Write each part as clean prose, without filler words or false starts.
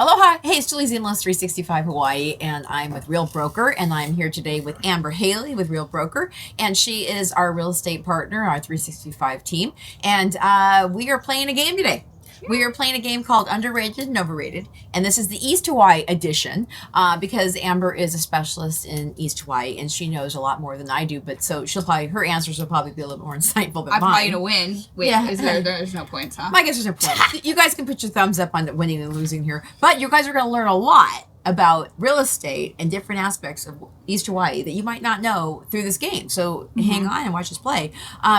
Aloha! Hey, it's Julie Ziemelis, 365 Hawaii, and I'm with Real Broker, and I'm here today with Amber Haley with Real Broker, and she is our real estate partner, our 365 team, and we are playing a game today. We are playing a game called Underrated and Overrated, and this is the East Hawaii edition because Amber is a specialist in East Hawaii, and she knows a lot more than I do, but so her answers will probably be a little more insightful than mine. I'm probably going to win. Wait, yeah. There's no points, huh? I guess there's no points. You guys can put your thumbs up on the winning and losing here, but you guys are going to learn a lot about real estate and different aspects of East Hawaii that you might not know through this game. So hang on and watch us play.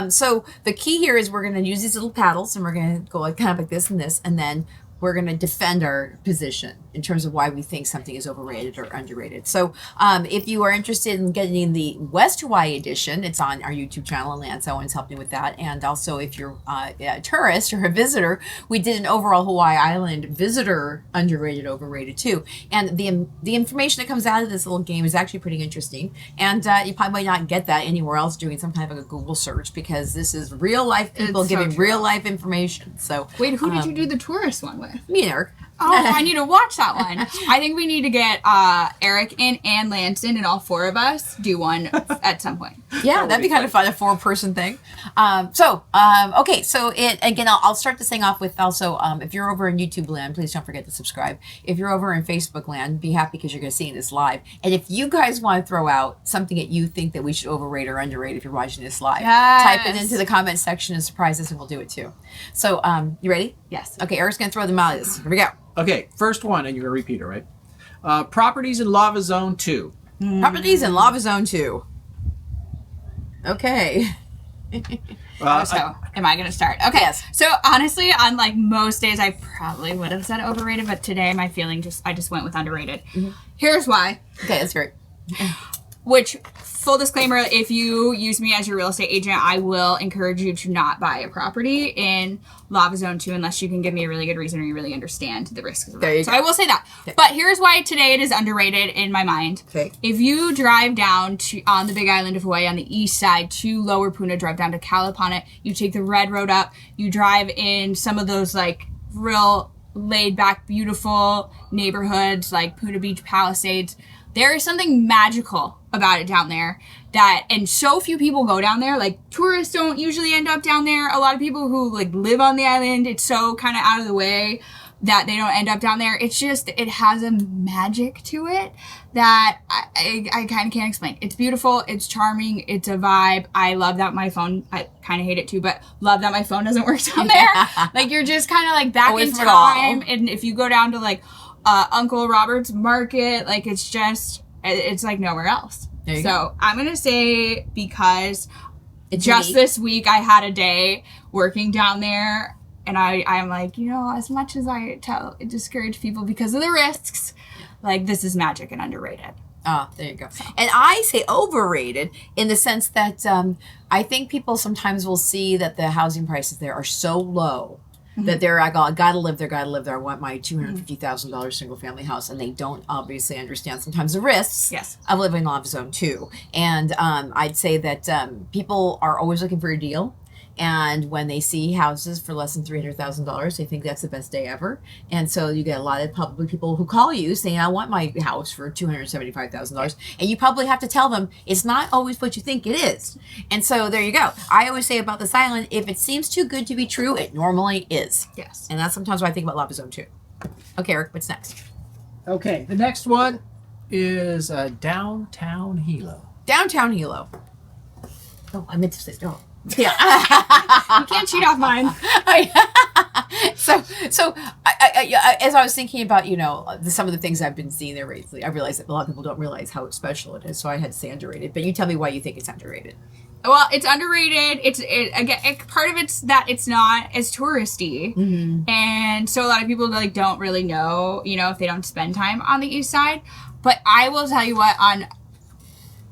So the key here is we're going to use these little paddles and we're going to go like kind of like this, and then we're going to defend our position in terms of why we think something is overrated or underrated. So if you are interested in getting the West Hawaii edition, it's on our YouTube channel, and Lance Owens helped me with that. And also if you're a tourist or a visitor, we did an overall Hawaii Island visitor underrated, overrated too. And the information that comes out of this little game is actually pretty interesting. And you probably might not get that anywhere else doing some kind of a Google search, because this is real life people giving real life information. So wait, who did you do the tourist one with? Me and Eric. Oh, I need to watch that one. I think we need to get Eric in and Lance in, and all four of us do one at some point. Yeah, that'd be kind of fun, a 4-person thing. Okay, so I'll start this thing off with also, if you're over in YouTube land, please don't forget to subscribe. If you're over in Facebook land, be happy because you're going to see this live. And if you guys want to throw out something that you think that we should overrate or underrate if you're watching this live, type it into the comment section and surprise us, and we'll do it too. So, you ready? Yes. Okay, Eric's going to throw them out. Here we go. Okay, first one, and you're going to repeat it, right? Properties in Lava Zone 2. Properties in Lava Zone 2. Okay. So, am I going to start? Okay. Yes. So, honestly, on like most days, I probably would have said overrated, but today my feeling I just went with underrated. Here's why. Okay, that's great. Which, full disclaimer, if you use me as your real estate agent, I will encourage you to not buy a property in Lava Zone 2 unless you can give me a really good reason or you really understand the risks of it. So I will say that. Okay. But here's why today it is underrated in my mind. Okay. If you drive down on the Big Island of Hawaii on the east side to Lower Puna, drive down to Kalapana, you take the red road up, you drive in some of those like real laid back, beautiful neighborhoods like Puna Beach Palisades, there is something magical about it down there and so few people go down there. Like, tourists don't usually end up down there. A lot of people who like live on the island, it's so kind of out of the way that they don't end up down there. It's just, it has a magic to it that I kind of can't explain. It's beautiful. It's charming. It's a vibe. I love that my phone, I kind of hate it too, but love that my phone doesn't work down there. Like, you're just kind of like back in time. And if you go down to like Uncle Robert's Market, like it's like nowhere else. So I'm going to say, because just this week I had a day working down there, and I'm like, as much as I discourage people because of the risks, like, this is magic and underrated. Oh, there you go. And I say overrated in the sense that I think people sometimes will see that the housing prices there are so low that they're, I gotta live there. I want my $250,000 single family house, and they don't obviously understand sometimes the risks of living in Lava Zone 2. And I'd say that people are always looking for a deal. And when they see houses for less than $300,000, they think that's the best day ever. And so you get a lot of probably people who call you saying, I want my house for $275,000. And you probably have to tell them it's not always what you think it is. And so there you go. I always say about this island, if it seems too good to be true, it normally is. Yes. And that's sometimes what I think about Lava Zone 2. Okay, Eric, what's next? Okay, the next one is Downtown Hilo. Downtown Hilo. Oh, I meant to say, yeah. You can't cheat off mine. So I, as I was thinking about, some of the things I've been seeing there lately, I realized that a lot of people don't realize how special it is. So I had to say underrated. But you tell me why you think it's underrated. Well, it's underrated. Part of it's that it's not as touristy, and so a lot of people like don't really know, if they don't spend time on the east side. But I will tell you what, on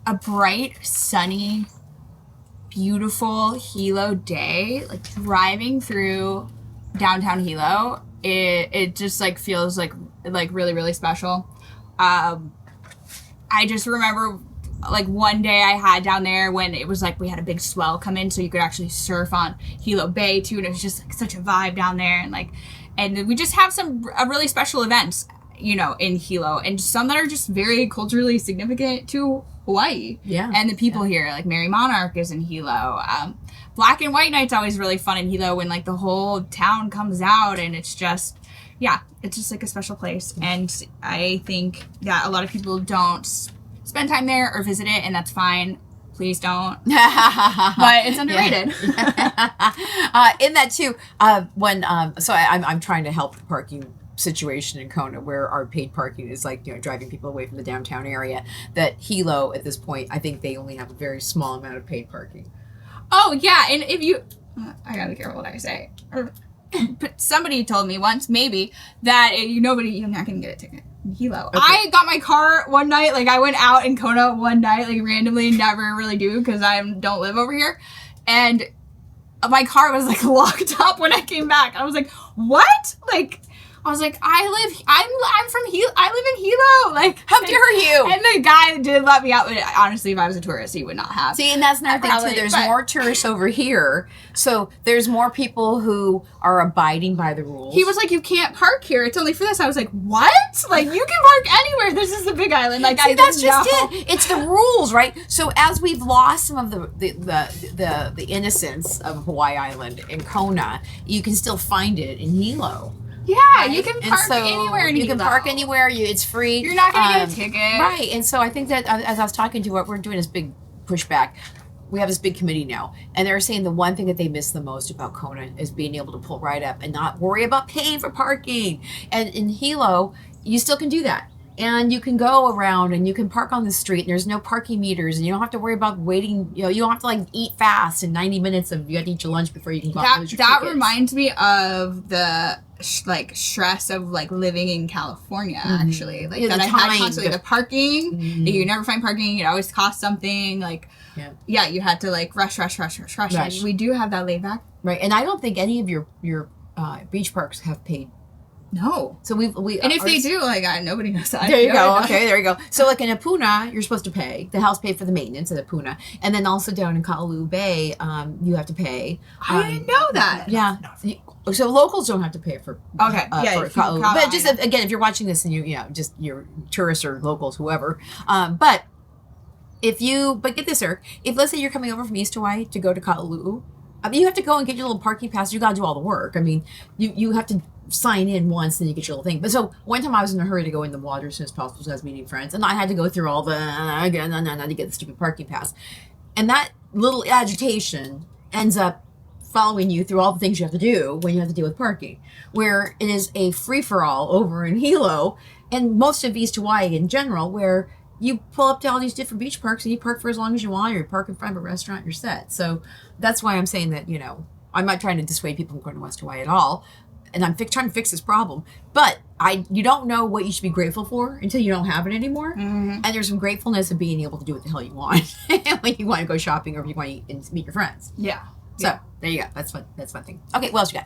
a bright, sunny, beautiful Hilo day, like driving through downtown Hilo, it just like feels like really, really special. I just remember like one day I had down there when it was like we had a big swell come in, so you could actually surf on Hilo Bay too, and it was just like such a vibe down there, and we just have some really special events in Hilo, and some that are just very culturally significant to Hawaii. Yeah. And the people here, like Mary Monarch is in Hilo. Black and White Night's always really fun in Hilo when like the whole town comes out, and it's just like a special place. And I think that a lot of people don't spend time there or visit it, and that's fine. Please don't. But it's underrated. In that too, I'm trying to help the parking situation in Kona, where our paid parking is like, driving people away from the downtown area. That Hilo at this point, I think they only have a very small amount of paid parking. Oh yeah, and if you, I gotta be careful what I say. But somebody told me once, maybe, that you're not gonna get a ticket in Hilo. Okay. I got my car one night, like I went out in Kona one night, like randomly, never really do because I don't live over here, and my car was like locked up when I came back. I was like, what? Like, I was like, I'm from Hilo. I live in Hilo. Like, how dare you? And the guy did let me out. But honestly, if I was a tourist, he would not have. See, and that's another thing too. There's more tourists over here, so there's more people who are abiding by the rules. He was like, you can't park here. It's only for this. I was like, what? Like, you can park anywhere. This is the Big Island. Like, see, that's just it. It's the rules, right? So as we've lost some of the innocence of Hawaii Island in Kona, you can still find it in Hilo. Yeah, right? You can park anywhere in Hilo. You can park anywhere. It's free. You're not going to get a ticket. Right. And so I think that as I was talking to what we're doing this big pushback, we have this big committee now, and they're saying the one thing that they miss the most about Kona is being able to pull right up and not worry about paying for parking. And in Hilo, you still can do that. And you can go around and you can park on the street, and there's no parking meters, and you don't have to worry about waiting. You don't have to like eat fast in 90 minutes of you have to eat your lunch before you can go out. That reminds me of the stress of like living in California, actually. Like that I had constantly the parking. You never find parking. It always costs something. Like you had to like rush. Right. And we do have that laid back. Right. And I don't think any of your beach parks have paid. No. So we and if they do, like nobody knows that. There you go. Okay, there you go. So like in Apuna, you're supposed to pay. The house paid for the maintenance at Apuna, and then also down in Ka'aluu Bay, you have to pay. I didn't know that. Yeah. So locals don't have to pay for. Okay. For Ka'aluu. But just again, if you're watching this and just you're tourists or locals, whoever. But get this, Eric. If let's say you're coming over from East Hawaii to go to Ka'aluu, you have to go and get your little parking pass. You got to do all the work. I mean, you have to sign in once, and then you get your little thing. But so one time I was in a hurry to go in the water as soon as possible because I was meeting friends, and I had to go through all the to get the stupid parking pass. And that little agitation ends up following you through all the things you have to do when you have to deal with parking, where it is a free-for-all over in Hilo and most of East Hawaii in general, where you pull up to all these different beach parks and you park for as long as you want, or you park in front of a restaurant, you're set. So that's why I'm saying that, I'm not trying to dissuade people from going to West Hawaii at all, and I'm trying to fix this problem. But you don't know what you should be grateful for until you don't have it anymore. Mm-hmm. And there's some gratefulness of being able to do what the hell you want when you want to go shopping or if you want to eat and meet your friends. Yeah. So there you go. That's one thing. Okay, what else you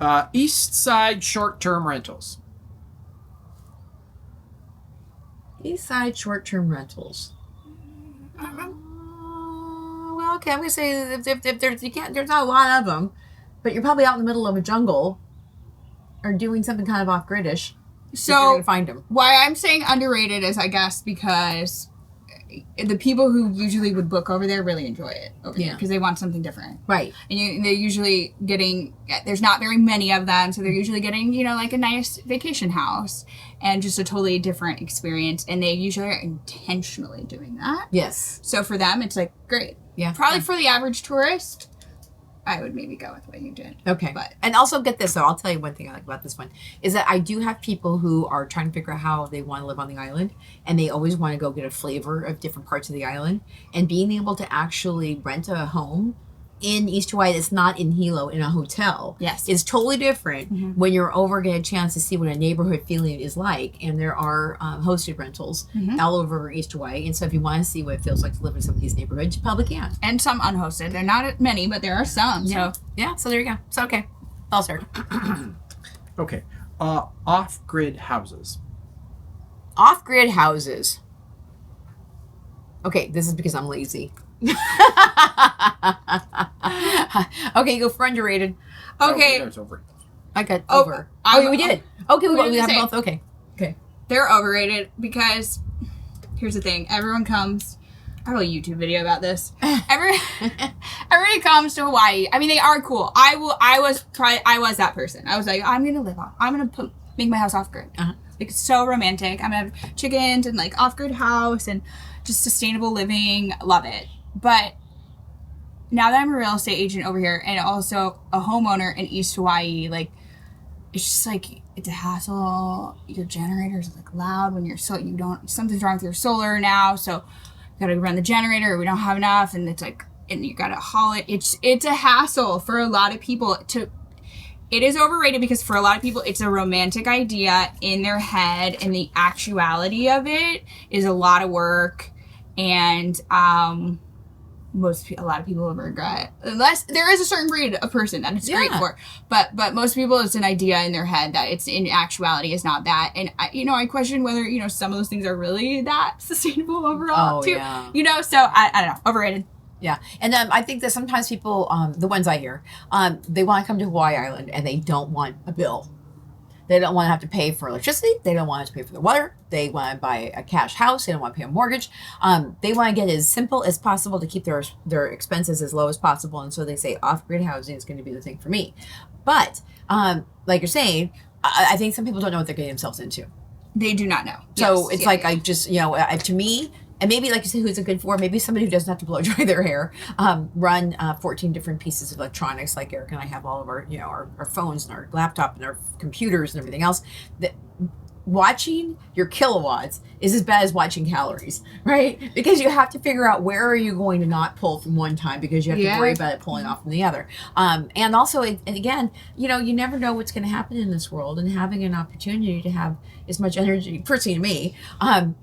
got? East Side short-term rentals. East Side short-term rentals. Well, okay, I'm gonna say if there's not a lot of them, but you're probably out in the middle of a jungle or doing something kind of off-gridish. So you're gonna find them. Why I'm saying underrated is, I guess, because the people who usually would book over there really enjoy it over there because they want something different. Right. And they're usually getting, there's not very many of them, so they're usually getting, like a nice vacation house and just a totally different experience. And they usually are intentionally doing that. Yes. So for them, it's like, great. Yeah. Probably for the average tourist, I would maybe go with what you did. Okay. And also get this, though. I'll tell you one thing I like about this one is that I do have people who are trying to figure out how they want to live on the island, and they always want to go get a flavor of different parts of the island. And being able to actually rent a home in East Hawaii that's not in Hilo in a hotel is totally different when you're over getting a chance to see what a neighborhood feeling is like. And there are hosted rentals all over East Hawaii. And so if you want to see what it feels like to live in some of these neighborhoods, you probably can. And some unhosted. They're not many, but there are some. Yeah. So there you go. So okay. I'll start. Okay. Off-grid houses. Off-grid houses. Okay, this is because I'm lazy. Okay, go for underrated. Okay. There's over. I got over. We did. Okay, we got both. Okay. They're overrated because here's the thing. Everyone comes. I have a YouTube video about this. Everybody comes to Hawaii. I mean, they are cool. I was that person. I was like, I'm gonna make my house off grid. Uh-huh. Like, it's so romantic. I'm gonna have chickens and like off grid house and just sustainable living. Love it. But now that I'm a real estate agent over here and also a homeowner in East Hawaii, like, it's just like, it's a hassle. Your generator's like loud when something's wrong with your solar now, so you gotta run the generator, we don't have enough, and it's like, and you gotta haul it. It's a hassle for a lot of people. It is overrated because for a lot of people it's a romantic idea in their head, and the actuality of it is a lot of work, and a lot of people will regret, unless there is a certain breed of person that it's great for. But most people, it's an idea in their head that it's in actuality is not that. And I question whether some of those things are really that sustainable overall too. Yeah. So I don't know, overrated. Yeah, and I think that sometimes people, the ones I hear, they want to come to Hawaii Island and they don't want a bill. They don't want to have to pay for electricity. They don't want to pay for the water. They want to buy a cash house. They don't want to pay a mortgage. They want to get as simple as possible to keep their expenses as low as possible. And so they say off-grid housing is going to be the thing for me. But like you're saying, I think some people don't know what they're getting themselves into. They do not know. So it's like, I just, to me, and maybe, like you said, who's it good for? Maybe somebody who doesn't have to blow dry their hair. Run 14 different pieces of electronics, like Eric and I have all of our, our phones and our laptop and our computers and everything else. That watching your kilowatts is as bad as watching calories, right? Because you have to figure out where are you going to not pull from one time, because you have to worry about it pulling off from the other. And also, and again, you never know what's going to happen in this world, and having an opportunity to have as much energy, personally to me,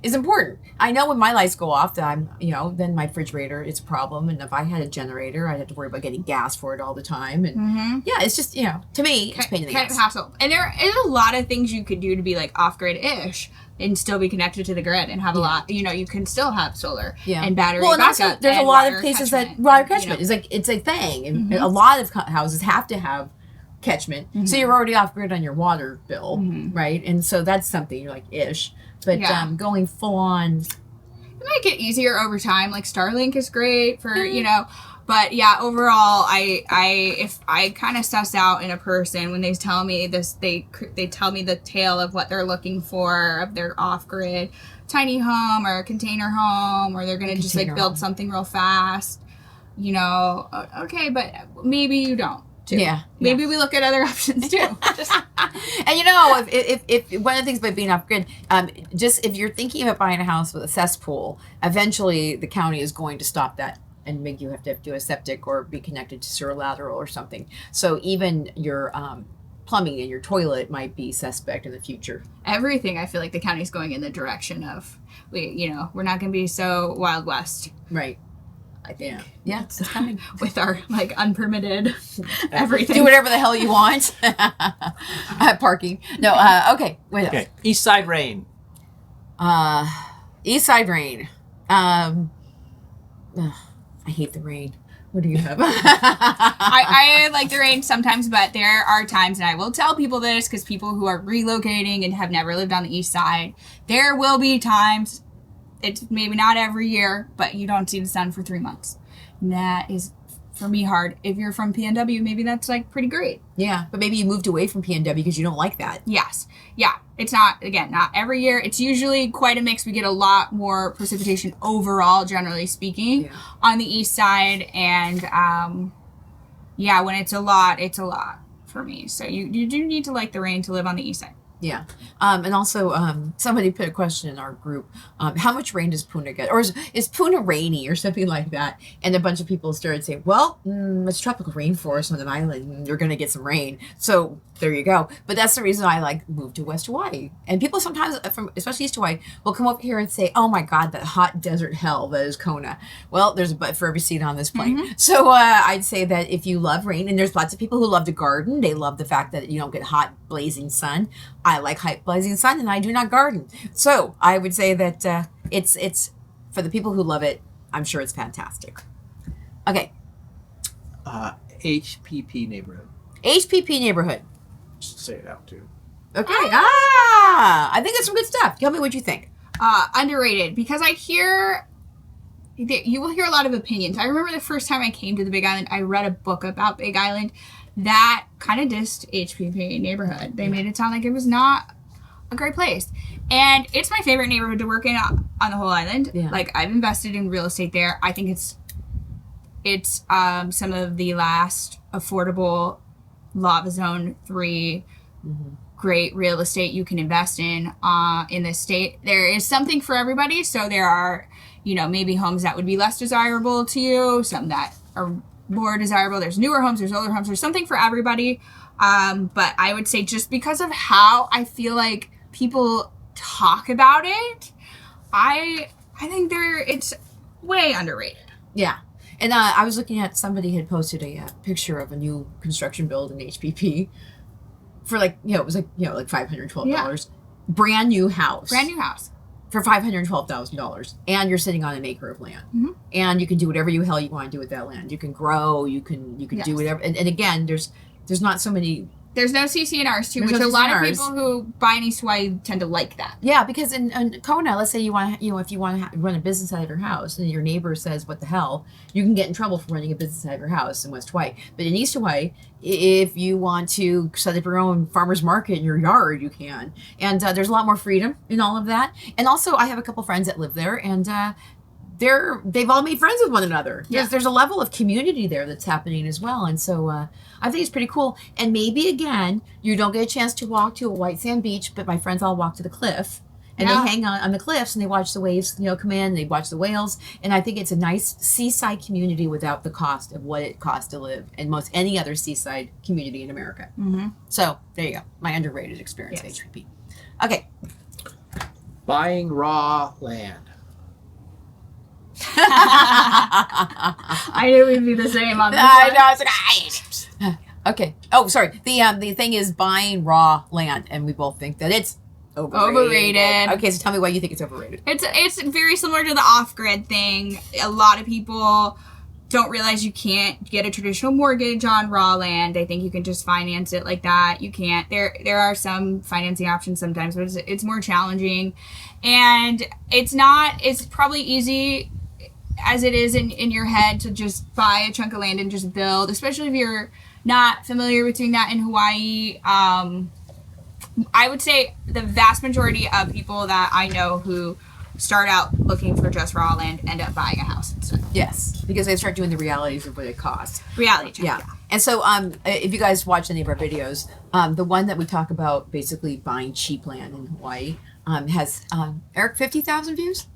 is important. I know when my lights go off that I'm, then my refrigerator is a problem. And if I had a generator, I'd have to worry about getting gas for it all the time. And yeah, it's just, to me, it's a pain in the ass. Hassle. And there is a lot of things you could do to be like off-grid-ish and still be connected to the grid and have a lot, you can still have solar and battery backup. And also, there's a lot of places that water catchment is like, it's a thing. And a lot of houses have to have catchment. So you're already off grid on your water bill, right? And so that's something you're like, ish. But going full on. It might get easier over time. Like Starlink is great for, but yeah, overall, if I kind of suss out in a person when they tell me this, they tell me the tale of what they're looking for, of their off-grid tiny home or a container home, or they're going to just like build something real fast, okay, but maybe you don't. Too. Yeah. Maybe we look at other options too. And if one of the things by being off grid, just if you're thinking about buying a house with a cesspool, eventually the county is going to stop that and make you have to do a septic or be connected to sewer lateral or something. So even your plumbing and your toilet might be suspect in the future. Everything, I feel like the county's going in the direction of we're not going to be so Wild West. Right. I think. Yeah, it's coming. With our, like, everything. Do whatever the hell you want. Parking. No, okay. Wait. Okay. East Side Rain. East Side Rain. I hate the rain. What do you have? I like the rain sometimes, but there are times, and I will tell people this, because people who are relocating and have never lived on the east side, there will be times, it's maybe not every year, but you don't see the sun for 3 months. And that is, for me, hard. If you're from PNW, maybe that's like pretty great. Yeah, but maybe you moved away from PNW because you don't like that. Yes. Yeah. It's not every year. It's usually quite a mix. We get a lot more precipitation overall, generally speaking, on the east side. And when it's a lot for me. So you do need to like the rain to live on the east side. Yeah. And also, somebody put a question in our group. How much rain does Puna get? Or is Puna rainy or something like that? And a bunch of people started saying, well, it's tropical rainforest on an island. And you're going to get some rain. So there you go. But that's the reason I moved to West Hawaii. And people sometimes, especially East Hawaii, will come over here and say, oh my God, that hot desert hell that is Kona. Well, there's a butt for every seat on this plane. Mm-hmm. So I'd say that if you love rain, and there's lots of people who love to garden. They love the fact that you don't get hot, blazing sun. I like hot, blazing sun, and I do not garden. So I would say that it's for the people who love it, I'm sure it's fantastic. Okay. HPP neighborhood. HPP neighborhood. Just say it out too. Okay. I think that's some good stuff. Tell me what you think. Underrated, because I hear you will hear a lot of opinions. I remember the first time I came to the Big Island, I read a book about Big Island that kind of dissed HPP neighborhood. They made it sound like it was not a great place. And it's my favorite neighborhood to work in on the whole island. Yeah. Like, I've invested in real estate there. I think it's some of the last affordable Lava Zone 3 great real estate you can invest in this state. There is something for everybody. So there are, maybe homes that would be less desirable to you, some that are more desirable. There's newer homes, there's older homes, there's something for everybody. But I would say, just because of how I feel like people talk about it, I think it's way underrated. Yeah. And I was looking at, somebody had posted a picture of a new construction build in HPP for it was like $512. Yeah. Brand new house. For $512,000, and you're sitting on an acre of land, and you can do whatever you want to do with that land. You can grow, you can do whatever. And again, there's not so many. There's no CC&Rs too, There's which no a lot of CC&Rs. people who buy in East Hawaii tend to like that. Yeah, because in Kona, let's say if you want to run a business out of your house, and your neighbor says, "What the hell?" you can get in trouble for running a business out of your house in West Hawaii. But in East Hawaii, if you want to set up your own farmer's market in your yard, you can. And there's a lot more freedom in all of that. And also, I have a couple friends that live there, and they've all made friends with one another. Yeah. There's a level of community there that's happening as well. And so I think it's pretty cool. And maybe, again, you don't get a chance to walk to a white sand beach, but my friends all walk to the cliff. And they hang on the cliffs, and they watch the waves, come in, and they watch the whales. And I think it's a nice seaside community without the cost of what it costs to live in most any other seaside community in America. Mm-hmm. So there you go. My underrated experience at HPP. Okay. Buying raw land. I knew we'd be the same on this I one. know. It's like, okay. Oh, sorry. The thing is buying raw land, and we both think that it's overrated. Okay, so tell me why you think it's overrated. It's very similar to the off-grid thing. A lot of people don't realize you can't get a traditional mortgage on raw land. I think you can just finance it like that. You can't. There are some financing options sometimes, but it's more challenging. And it's probably easy as it is in your head to just buy a chunk of land and just build, especially if you're not familiar with doing that in Hawaii. I would say the vast majority of people that I know who start out looking for just raw land end up buying a house instead. Yes, because they start doing the realities of what it costs. Reality check. Yeah. And so if you guys watch any of our videos, the one that we talk about basically buying cheap land in Hawaii has, Eric, 50,000 views?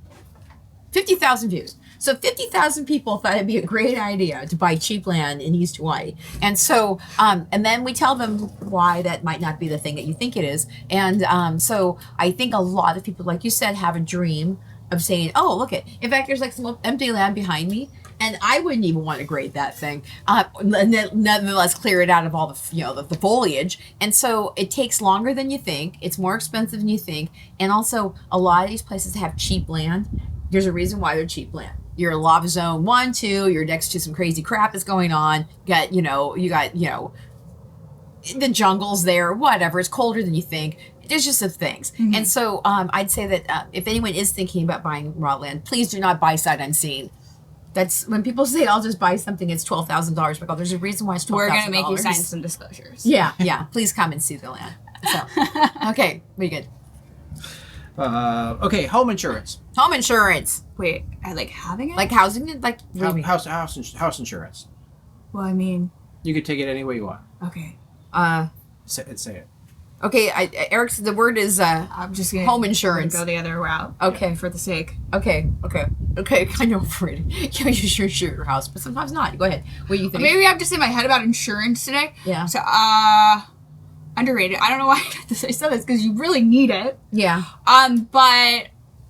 50,000 views. So 50,000 people thought it'd be a great idea to buy cheap land in East Hawaii. And so, and then we tell them why that might not be the thing that you think it is. And so I think a lot of people, like you said, have a dream of saying, oh, look it. In fact, there's like some empty land behind me, and I wouldn't even want to grade that thing. Nonetheless, clear it out of all the foliage. And so it takes longer than you think. It's more expensive than you think. And also, a lot of these places have cheap land. There's a reason why they're cheap land. You're in Lava Zone 1, 2, you're next to some crazy crap that's going on. You got the jungle's there, whatever. It's colder than you think. There's just some things. Mm-hmm. And so I'd say that if anyone is thinking about buying raw land, please do not buy sight unseen. That's when people say, I'll just buy something, it's $12,000. But there's a reason why it's $12,000. We're going to make you sign some disclosures. Yeah. Please come and see the land. So, okay, we good. Okay, home insurance. Home insurance. Wait, I like having it? Like housing it? Like House insurance. Well, I mean, You can take it any way you want. okay. Say it. Okay, Eric's, the word is I'm just going to home insurance. go the other route. Okay. For the sake. Okay, kind of afraid. You should insure your house, but sometimes not. Go ahead. What do you think? Maybe I'm just in my head about insurance today. Yeah. So, underrated. I don't know why I said this, because you really need it. Yeah. But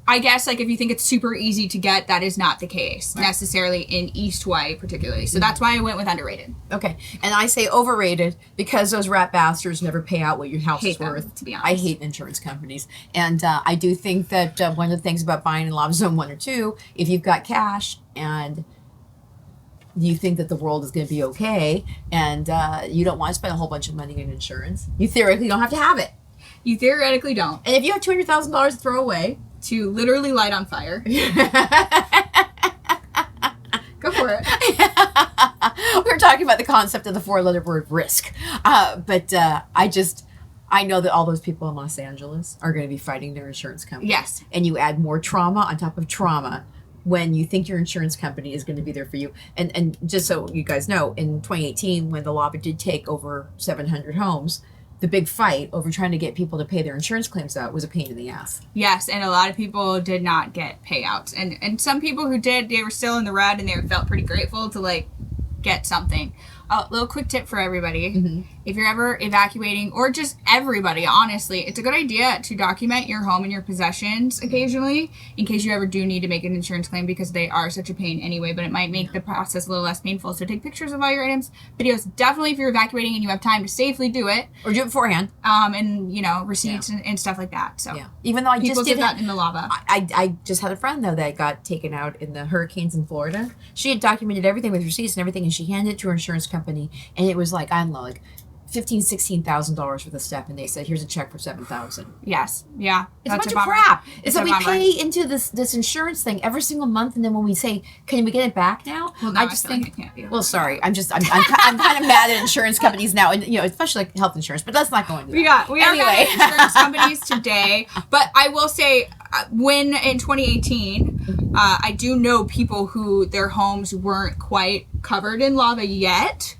I guess, like, if you think it's super easy to get, that is not the case necessarily in East Hawaii particularly. So that's why I went with underrated. Okay. And I say overrated because those rat bastards never pay out what your house is worth. To be honest. I hate insurance companies. And I do think that one of the things about buying in Lava Zone 1 or 2, if you've got cash and you think that the world is going to be okay and you don't want to spend a whole bunch of money in insurance, you theoretically don't have to have it. You theoretically don't. And if you have $200,000 to throw away, To literally light on fire. Go for it. we were talking about the concept of the 4-letter word risk. But I know that all those people in Los Angeles are going to be fighting their insurance company. Yes. And you add more trauma on top of trauma when you think your insurance company is going to be there for you. And just so you guys know, in 2018, when the lobby did take over 700 homes, the big fight over trying to get people to pay their insurance claims out was a pain in the ass. Yes, and a lot of people did not get payouts. And some people who did, they were still in the red and they felt pretty grateful to like get something. A little quick tip for everybody. Mm-hmm. If you're ever evacuating, or just everybody, honestly, it's a good idea to document your home and your possessions occasionally in case you ever do need to make an insurance claim, because they are such a pain anyway, but it might make the process a little less painful. So take pictures of all your items, videos. Definitely if you're evacuating and you have time to safely do it. Or do it beforehand. And, you know, receipts and stuff like that. So Yeah. Even though I people just did that in the lava. I just had a friend, though, that got taken out in the hurricanes in Florida. She had documented everything with receipts and everything, and she handed it to her insurance company, and it was like, I don't know, like $15,000-$16,000 worth of stuff, and they said, here's a check for $7,000. Yes. Yeah. It's a bunch of bummer. crap. It's So a we bummer. pay into this insurance thing every single month, and then when we say, "Can we get it back now?" Well, now I just feel like think, I can't do it. well, sorry, I'm kind of mad at insurance companies now, and you know, especially like health insurance. But let's not go into that. We are Anyway. mad at insurance companies today, but I will say, when in 2018, I do know people who their homes weren't quite covered in lava yet,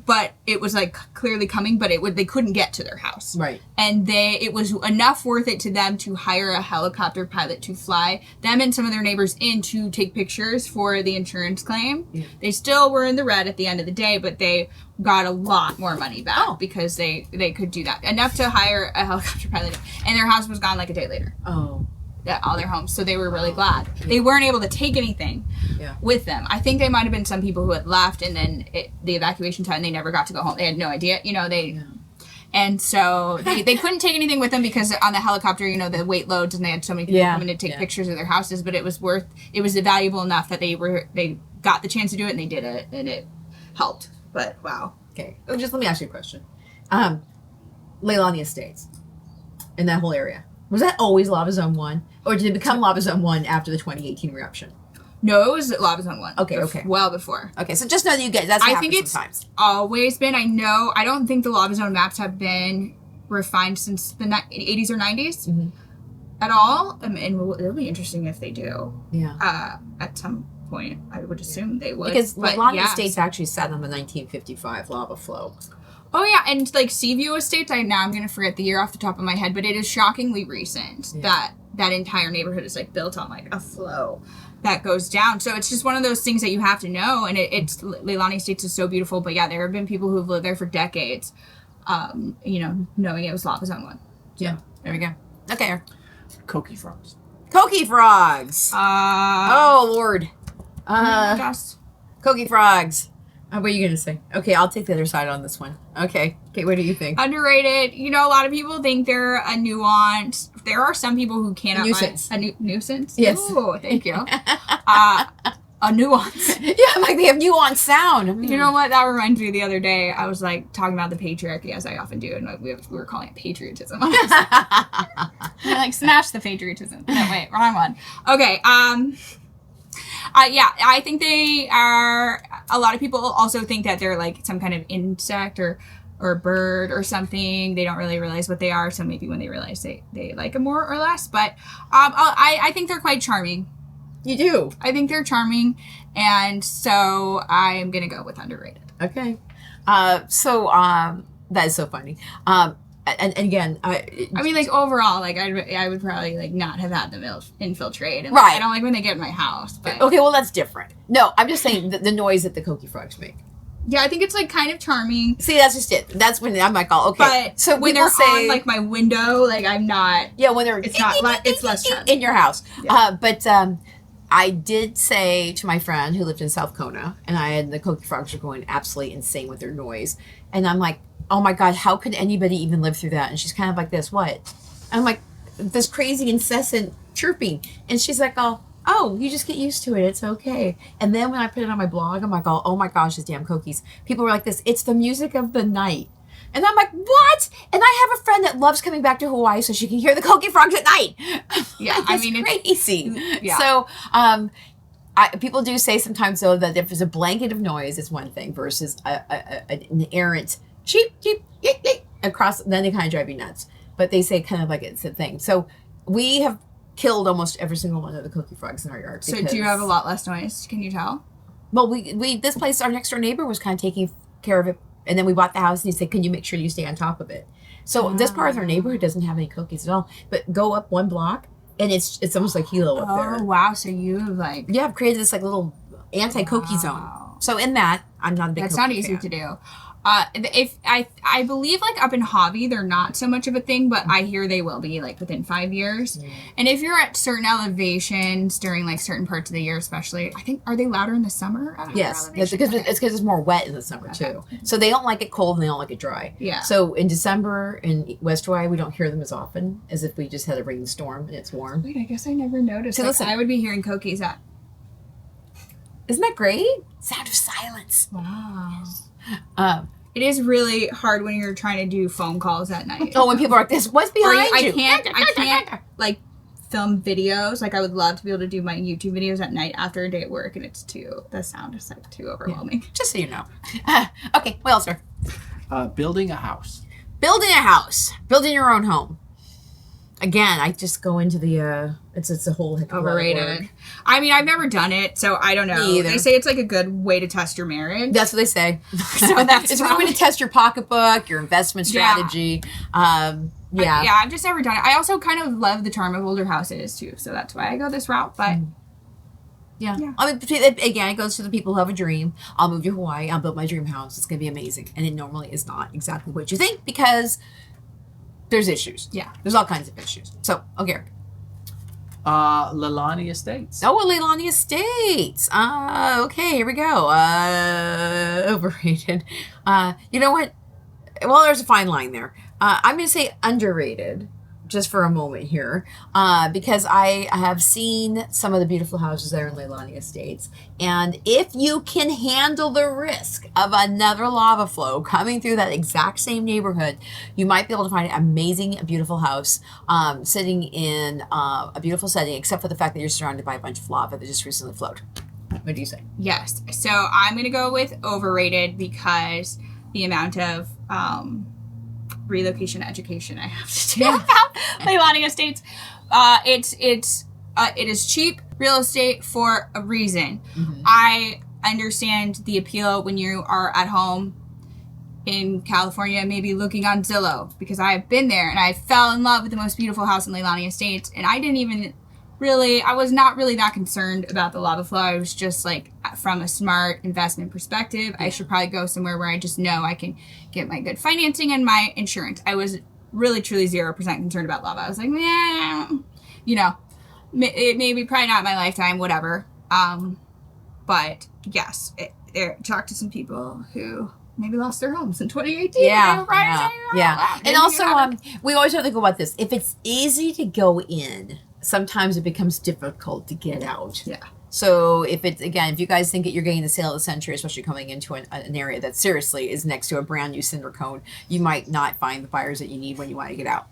but it was like clearly coming, but they couldn't get to their house. Right. And it was enough worth it to them to hire a helicopter pilot to fly them and some of their neighbors in to take pictures for the insurance claim. Yeah. They still were in the red at the end of the day, but they got a lot more money back because they could do that. Enough to hire a helicopter pilot, and their house was gone like a day later. Oh. All their homes, so they were really glad. They weren't able to take anything with them. I think they might have been some people who had left, and then the evacuation time, they never got to go home. They had no idea, you know. And so they couldn't take anything with them because on the helicopter, you know, the weight loads, and they had so many people coming to take pictures of their houses. But it was valuable enough that they got the chance to do it, and they did it, and it helped. But wow. Okay. Just let me ask you a question. Leilani Estates, in that whole area, was that always Lava Zone 1? Or did it become Lava Zone 1 after the 2018 eruption? No, it was Lava Zone 1. Okay. Well before. Okay, so just know that you get that's what happens sometimes. Always been. I don't think the Lava Zone maps have been refined since the 80s or 90s at all. And it'll be interesting if they do. Yeah. At some point, I would assume they would. Because but Leilani Estates actually sat on the 1955 lava flow. Oh yeah, and like Seaview Estates, I'm going to forget the year off the top of my head, but it is shockingly recent that entire neighborhood is like built on like a flow that goes down. So it's just one of those things that you have to know, and it's Leilani Estates is so beautiful, but yeah, there have been people who have lived there for decades, you know, knowing it was Lava Zone 1. Yeah, there we go. Okay. Coqui Frogs. Coqui Frogs! Oh, Lord. Just Coqui Frogs. What are you going to say? Okay, I'll take the other side on this one. Okay, what do you think? underrated. You know, a lot of people think they're a nuance. There are some people who cannot Nuisance. Nuisance? Yes. Ooh, thank you. A nuance. Yeah, like they have nuanced sound. You know what? That reminds me of the other day. I was like talking about the patriarchy, as I often do, and we were calling it patriotism. We're like, smash the patriotism. No, wait, wrong one. Okay. Yeah, I think they are. A lot of people also think that they're like some kind of insect or bird or something. They don't really realize what they are. So maybe when they realize they like them more or less. But I think they're quite charming. You do. I think they're charming, and so I'm gonna go with underrated. Okay. So that is so funny. And again, I mean, like overall, like I would probably like not have had them infiltrate. And, Right. Like, I don't like when they get in my house. But okay, well that's different. No, I'm just saying the noise that the Coqui Frogs make. yeah, I think it's like kind of charming. See, that's just it. That's when I'm like, oh, okay. But so when people they're say, on like my window, like I'm not. yeah, when they're It's not. It's less charming. in your house. Yeah. But I did say to my friend who lived in South Kona, and the Coqui Frogs were going absolutely insane with their noise, and I'm like, oh my God, how could anybody even live through that? And she's kind of like this, what? And I'm like, this crazy incessant chirping, and she's like, oh, you just get used to it. It's okay. And then when I put it on my blog, I'm like, oh my gosh, these damn Coquis. People were like this. It's the music of the night. And I'm like, what? And I have a friend that loves coming back to Hawaii so she can hear the Coqui Frogs at night. Yeah, Like, I mean, it's crazy. Yeah. So, people do say sometimes, though, that if there's a blanket of noise, it's one thing versus an errant cheep, cheep, yeek, yeek, across, then they kind of drive you nuts. But they say kind of like it's a thing. So we have killed almost every single one of the Coqui Frogs in our yard. So do you have a lot less noise? Can you tell? Well, we this place, our next door neighbor was kind of taking care of it. And then we bought the house, and he said, can you make sure you stay on top of it? So this part of our neighborhood doesn't have any cookies at all. But go up one block, and it's almost like Hilo up there. Oh, wow. So you have like... Yeah, I've created this like little anti-cookie zone. So in that, I'm not a big That's cookie not easy fan. to do. If I believe like up in Hobby, they're not so much of a thing, but I hear they will be like within 5 years. And if you're at certain elevations during like certain parts of the year, especially, I think, are they louder in the summer? At Yes, elevation? because it's more wet in the summer too. So they don't like it cold and they don't like it dry. Yeah. So in December in West Hawaii, we don't hear them as often as if we just had a rainstorm and it's warm. Wait, I guess I never noticed. So Like, listen. I would be hearing Coquis at... Isn't that great? Sound of silence. Wow. Um, It is really hard when you're trying to do phone calls at night. when people are like this, what's Or behind I you? can't like film videos. Like I would love to be able to do my YouTube videos at night after a day at work, and the sound is like too overwhelming. Just so you know. Okay, what else, sir? Building a house. Building a house. Building your own home. Again, I just go into the, it's a whole heck of a lot of Overrated. work. I mean, I've never done it, so I don't know. Me either. They say it's like a good way to test your marriage. That's what they say. So that's it's a good way to test your pocketbook, your investment Yeah. strategy. Yeah, I've just never done it. I also kind of love the charm of older houses too, so that's why I go this route. But Yeah. Yeah. I mean, again, it goes to the people who have a dream. I'll move to Hawaii. I'll build my dream house. It's going to be amazing. And it normally is not exactly what you think because there's issues. Yeah. There's all kinds of issues. So, okay. Leilani Estates. Oh, Leilani Estates. Okay, here we go. Overrated. You know what? Well, there's a fine line there. I'm going to say underrated just for a moment here because I have seen some of the beautiful houses there in Leilani Estates. And if you can handle the risk of another lava flow coming through that exact same neighborhood, you might be able to find an amazing, beautiful house sitting in a beautiful setting, except for the fact that you're surrounded by a bunch of lava that just recently flowed. What do you say? yes, so I'm gonna go with overrated because the amount of relocation education I have to do about Leilani Estates. It is cheap real estate for a reason. Mm-hmm. I understand the appeal when you are at home in California, maybe looking on Zillow, because I have been there and I fell in love with the most beautiful house in Leilani Estates, and I was not really that concerned about the lava flow. I was just like, from a smart investment perspective, I should probably go somewhere where I just know I can get my good financing and my insurance. I was really, truly 0% concerned about lava. I was like, maybe probably not in my lifetime, whatever. But yes, talked to some people who maybe lost their homes in 2018. Yeah. And also, we always have to go about this. If it's easy to go in, sometimes it becomes difficult to get out. Yeah. So if you guys think that you're getting the sale of the century, especially coming into an area that seriously is next to a brand new cinder cone, you might not find the buyers that you need when you want to get out.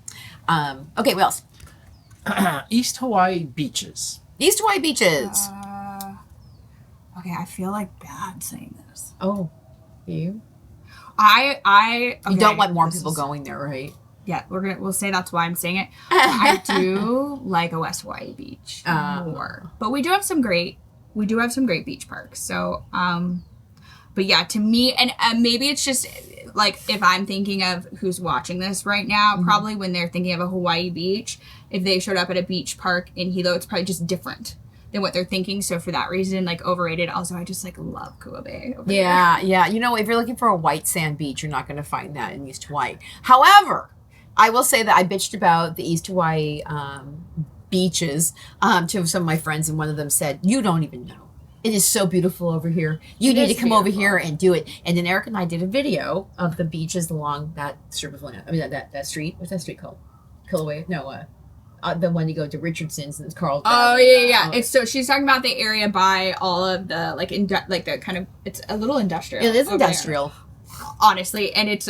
Okay, what else? East Hawaii beaches. East Hawaii beaches. Okay, I feel like bad saying this. Oh, you? Okay, You don't want more people going there, right? Yeah, we'll say that's why I'm saying it. I do like a West Hawaii beach more, but we do have some great beach parks. So, but yeah, to me, and maybe it's just like if I'm thinking of who's watching this right now, probably when they're thinking of a Hawaii beach, if they showed up at a beach park in Hilo, it's probably just different than what they're thinking. So for that reason, like overrated. Also, I just like love Kua Bay. Yeah. You know, if you're looking for a white sand beach, you're not going to find that in East Hawaii. However, I will say that I bitched about the East Hawaii beaches to some of my friends, and one of them said, "You don't even know. It is so beautiful over here. You need to come over here and do it." And then Eric and I did a video of the beaches along that strip of land. I mean, that street. What's that street called? Kilauea? No, the one you go to Richardson's and it's Carl's. Oh yeah. It's so she's talking about the area by all of the the kind of, it's a little industrial. It is over industrial. there, honestly, and it's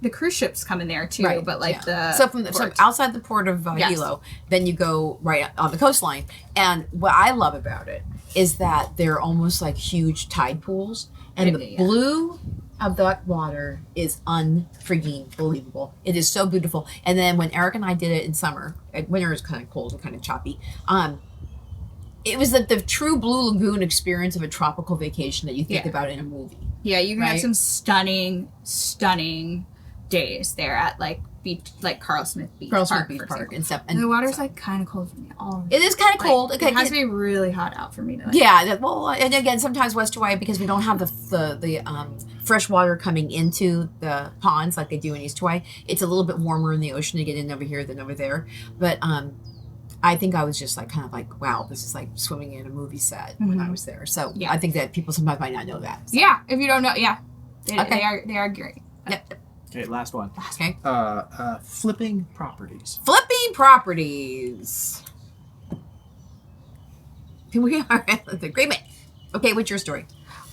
the cruise ships come in there too, Right, but like yeah. the so from ports. outside the port of Yes. Hilo, then you go right on the coastline. And what I love about it is that they're almost like huge tide pools, and the Yeah. blue of that water is unfreaking believable. It is so beautiful. And then when Eric and I did it in summer, winter is kind of cold and kind of choppy. It was the true Blue Lagoon experience of a tropical vacation that you think Yeah. about in a movie. Yeah, you can Right. have some stunning days there at like beach, like Carl Smith Beach Carl Smith Park, Beach for Park example. and stuff. And the water's like kind of cold for me. It is kind of cold. Like, Okay, it has to be really hot out for me to. Like, yeah, well, and again, sometimes West Hawaii, because we don't have the fresh water coming into the ponds like they do in East Hawaii, it's a little bit warmer in the ocean to get in over here than over there. But I think I was just like kind of like, wow, this is like swimming in a movie set when I was there. So Yeah. I think that people sometimes might not know that. So. Yeah, if you don't know, yeah, Okay. they are great. Yep. Okay, last one. Okay. Flipping properties. Flipping properties. We are at the agreement. Okay, what's your story?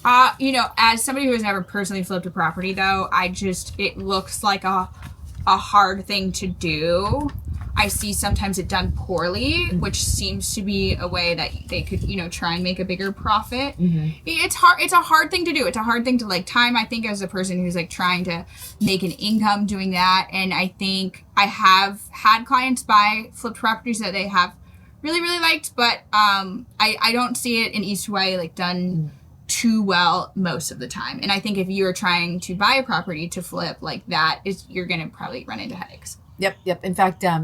As somebody who has never personally flipped a property, though, it looks like a hard thing to do. I see sometimes it done poorly, which seems to be a way that they could, try and make a bigger profit. Mm-hmm. It's hard. It's a hard thing to do. It's a hard thing to like time. I think as a person who's like trying to make an income doing that, and I think I have had clients buy flipped properties that they have really, really liked, but I don't see it in East Hawaii like done too well most of the time. And I think if you're trying to buy a property to flip like that, you're gonna probably run into headaches. Yep. In fact, there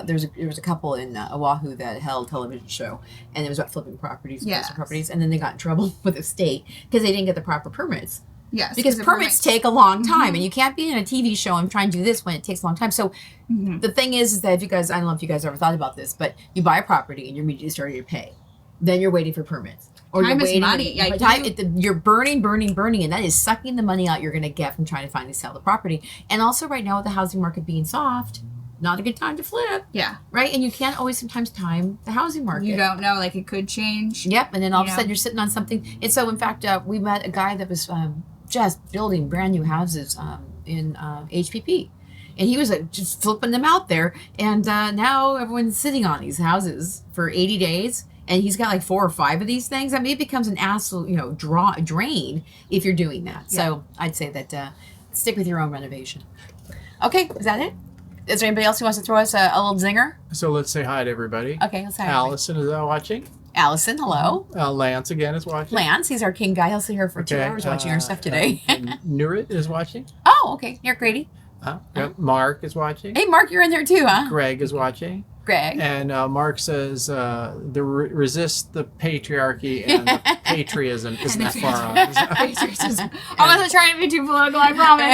was a couple in Oahu that held a television show, and it was about flipping properties, Yes. properties, and then they got in trouble with the state because they didn't get the proper permits. Yes, Because the permits take a long time, Mhm. and you can't be in a TV show and try and do this when it takes a long time. So the thing is that if you guys, I don't know if you guys ever thought about this, but you buy a property and you're immediately starting to pay, then you're waiting for permits. Or Time you're is waiting, money. Yeah, you're burning, and that is sucking the money out you're going to get from trying to finally sell the property. And also, right now with the housing market being soft, not a good time to flip, Yeah, right? And you can't always sometimes time the housing market. you don't know. Like it could change. Yep, and then all of a Yeah. sudden you're sitting on something. And so, in fact, we met a guy that was just building brand new houses in HPP. And he was just flipping them out there. And now everyone's sitting on these houses for 80 days. And he's got like 4 or 5 of these things. I mean, it becomes an absolute, drain if you're doing that. So I'd say that stick with your own renovation. Okay, is that it? Is there anybody else who wants to throw us a little zinger? So let's say hi to everybody. Okay, let's have Allison is watching. Allison, hello. Lance again is watching. Lance, he's our king guy. He'll sit here for 2 hours watching our stuff today. And Nurit is watching. Oh, okay. Eric Grady. Yep. Mark is watching. Hey, Mark, you're in there too, huh? Greg is watching. Greg. And Mark says resist the patriarchy and the patriotism isn't that far on. I wasn't trying to be too political, I promise.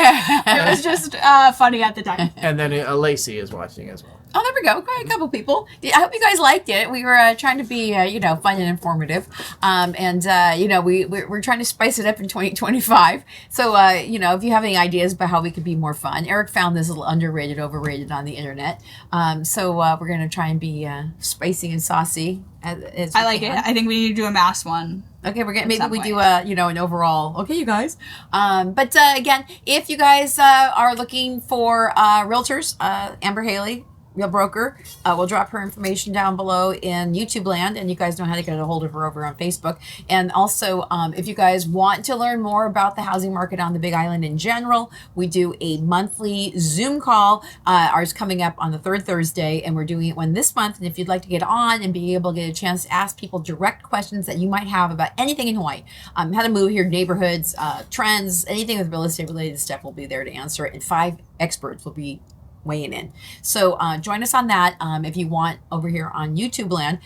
It was just funny at the time. And then Lacey is watching as well. Oh, there we go. Quite a couple people. I hope you guys liked it. We were trying to be, fun and informative. We're trying to spice it up in 2025. So, if you have any ideas about how we could be more fun, Eric found this little underrated, overrated on the internet. We're going to try and be spicy and saucy. As I like it. I think we need to do a mass one. Okay, maybe some we point. do an overall. Okay, you guys. But again, if you guys are looking for realtors, Amber Haley, Real Broker, we'll drop her information down below in YouTube land, and you guys know how to get a hold of her over on Facebook. And also, if you guys want to learn more about the housing market on the Big Island in general, we do a monthly Zoom call. Ours coming up on the 3rd Thursday, and we're doing it one this month. And if you'd like to get on and be able to get a chance to ask people direct questions that you might have about anything in Hawaii, how to move here, neighborhoods, trends, anything with real estate related stuff, we'll be there to answer it. And 5 experts will be weighing in. So join us on that. If you want over here on YouTube land,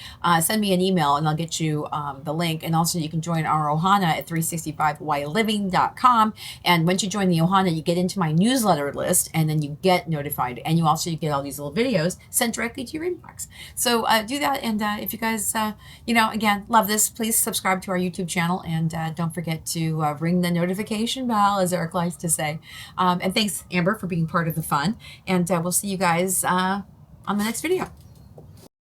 send me an email and I'll get you the link. And also you can join our Ohana at 365hawaiiliving.com. And once you join the Ohana, you get into my newsletter list and then you get notified. And you get all these little videos sent directly to your inbox. So do that. And if you guys, again, love this, please subscribe to our YouTube channel. And don't forget to ring the notification bell, as Eric likes to say. And thanks, Amber, for being part of the fun. And we'll see you guys on the next video.